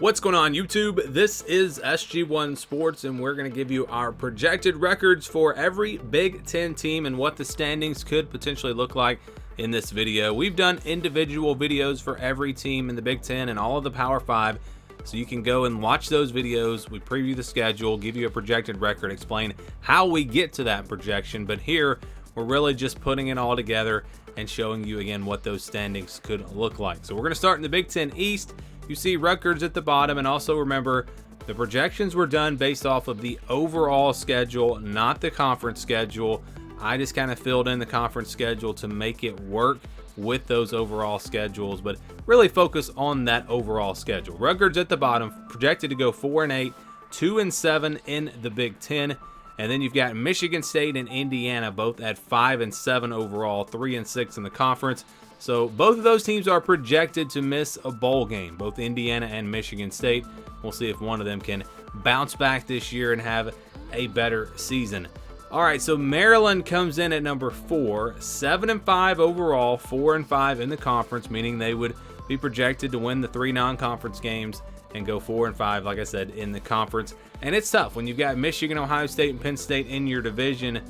What's going on, YouTube? This is SG1 Sports, and we're going to give you our projected records for every Big Ten team and what the standings could potentially look like in this video. We've done individual videos for every team in the Big Ten and all of the Power 5, so you can go and watch those videos. We preview the schedule, give you a projected record, explain how we get to that projection, but here we're really just putting it all together and showing you again what those standings could look like. So we're going to start in the Big Ten East. You see Rutgers at the bottom, and also remember the projections were done based off of the overall schedule, not the conference schedule. I just kind of filled in the conference schedule to make it work with those overall schedules, but really focus on that overall schedule. Rutgers at the bottom, projected to go 4-8, 2-7 in the Big Ten. And then you've got Michigan State and Indiana both at 5-7 overall, 3-6 in the conference. So both of those teams are projected to miss a bowl game, both Indiana and Michigan State. We'll see if one of them can bounce back this year and have a better season. All right, so Maryland comes in at number 4, 7-5 overall, 4-5 in the conference, meaning they would be projected to win the 3 non-conference games and go 4-5, like I said, in the conference. And it's tough when you've got Michigan, Ohio State, and Penn State in your division.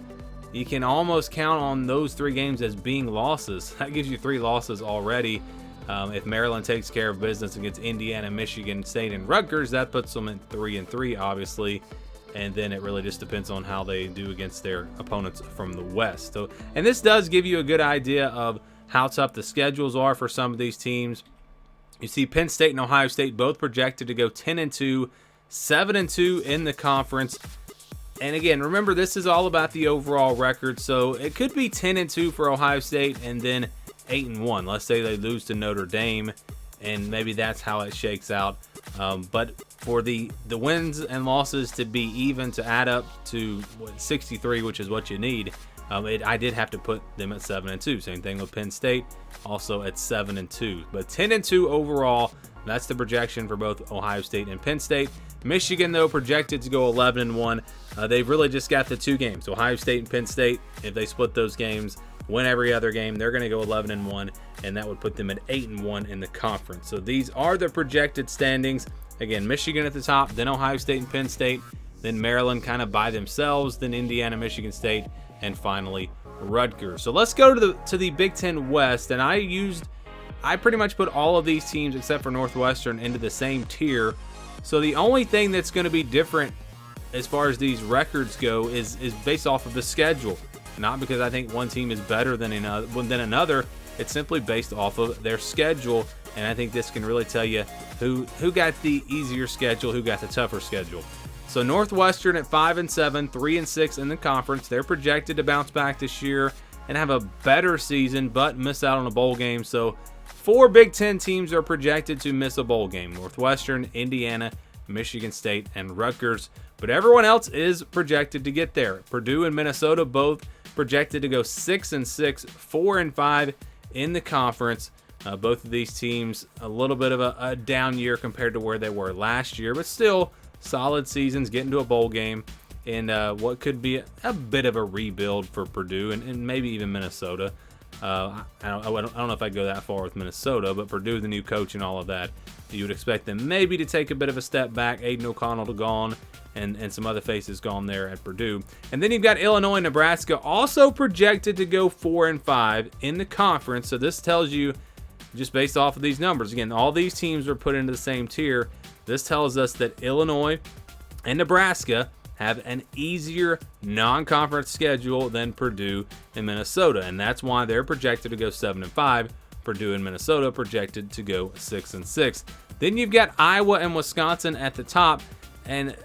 You can almost count on those 3 games as being losses. That gives you 3 losses already. If Maryland takes care of business against Indiana, Michigan State, and Rutgers, that puts them at 3-3, obviously. And then it really just depends on how they do against their opponents from the West. So, and this does give you a good idea of how tough the schedules are for some of these teams. You see Penn State and Ohio State both projected to go 10-2, 7-2 in the conference. And again, remember, this is all about the overall record, so it could be 10-2 for Ohio State and then 8-1. Let's say they lose to Notre Dame, and maybe that's how it shakes out. But for the wins and losses to be even, to add up to 63, which is what you need, I did have to put them at 7-2. Same thing with Penn State, also at 7-2. But 10-2 overall. That's the projection for both Ohio State and Penn State. Michigan, though, projected to go 11-1. They've really just got the 2 games. Ohio State and Penn State, if they split those games, win every other game, they're going to go 11-1, and that would put them at 8-1 in the conference. So these are the projected standings. Again, Michigan at the top, then Ohio State and Penn State, then Maryland kind of by themselves, then Indiana, Michigan State, and finally Rutgers. So let's go to the Big Ten West, and I pretty much put all of these teams except for Northwestern into the same tier. So the only thing that's going to be different as far as these records go is based off of the schedule. Not because I think one team is better than another. It's simply based off of their schedule. And I think this can really tell you who got the easier schedule, who got the tougher schedule. So Northwestern at 5-7, 3-6 in the conference. They're projected to bounce back this year and have a better season, but miss out on a bowl game. So 4 Big Ten teams are projected to miss a bowl game: Northwestern, Indiana, Michigan State, and Rutgers. But everyone else is projected to get there. Purdue and Minnesota both projected to go 6-6, 4-5 in the conference. Both of these teams a little bit of a down year compared to where they were last year, but still solid seasons, getting to a bowl game, and what could be a bit of a rebuild for Purdue and maybe even Minnesota. I don't know if I'd go that far with Minnesota, but Purdue, the new coach and all of that, you would expect them maybe to take a bit of a step back. Aiden O'Connell gone, and some other faces gone there at Purdue. And then you've got Illinois and Nebraska also projected to go 4-5 in the conference. So this tells you, just based off of these numbers, again, all these teams are put into the same tier. This tells us that Illinois and Nebraska have an easier non-conference schedule than Purdue and Minnesota, and that's why they're projected to go 7-5. Purdue and Minnesota projected to go 6-6. Then you've got Iowa and Wisconsin at the top, and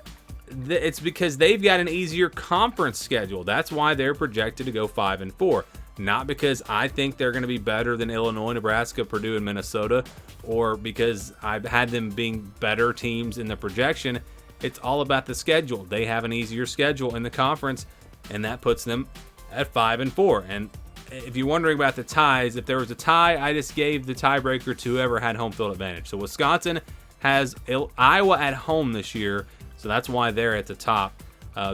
it's because they've got an easier conference schedule. That's why they're projected to go 5-4. Not because I think they're going to be better than Illinois, Nebraska, Purdue, and Minnesota, or because I've had them being better teams in the projection. It's all about the schedule. They have an easier schedule in the conference, and that puts them at 5-4. And if you're wondering about the ties, if there was a tie, I just gave the tiebreaker to whoever had home field advantage. So Wisconsin has Iowa at home this year, so that's why they're at the top.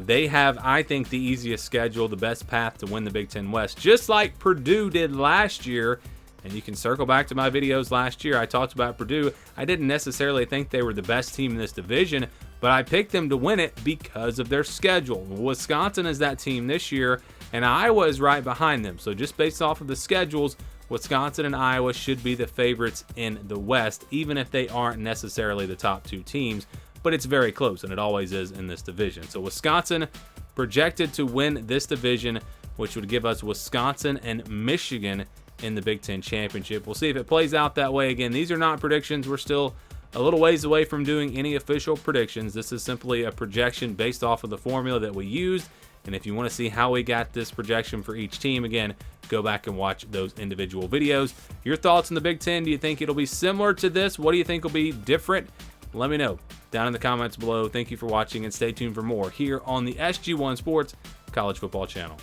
They have, I think, the easiest schedule, the best path to win the Big Ten West, just like Purdue did last year. And you can circle back to my videos last year. I talked about Purdue. I didn't necessarily think they were the best team in this division, but I picked them to win it because of their schedule. Wisconsin is that team this year, and Iowa is right behind them. So just based off of the schedules, Wisconsin and Iowa should be the favorites in the West, even if they aren't necessarily the top two teams. But it's very close, and it always is in this division. So Wisconsin projected to win this division, which would give us Wisconsin and Michigan in the Big Ten Championship. We'll see if it plays out that way. Again, these are not predictions. We're still a little ways away from doing any official predictions. This is simply a projection based off of the formula that we used. And if you want to see how we got this projection for each team, again, go back and watch those individual videos. Your thoughts on the Big Ten? Do you think it'll be similar to this? What do you think will be different? Let me know down in the comments below. Thank you for watching, and stay tuned for more here on the SG1 Sports College Football Channel.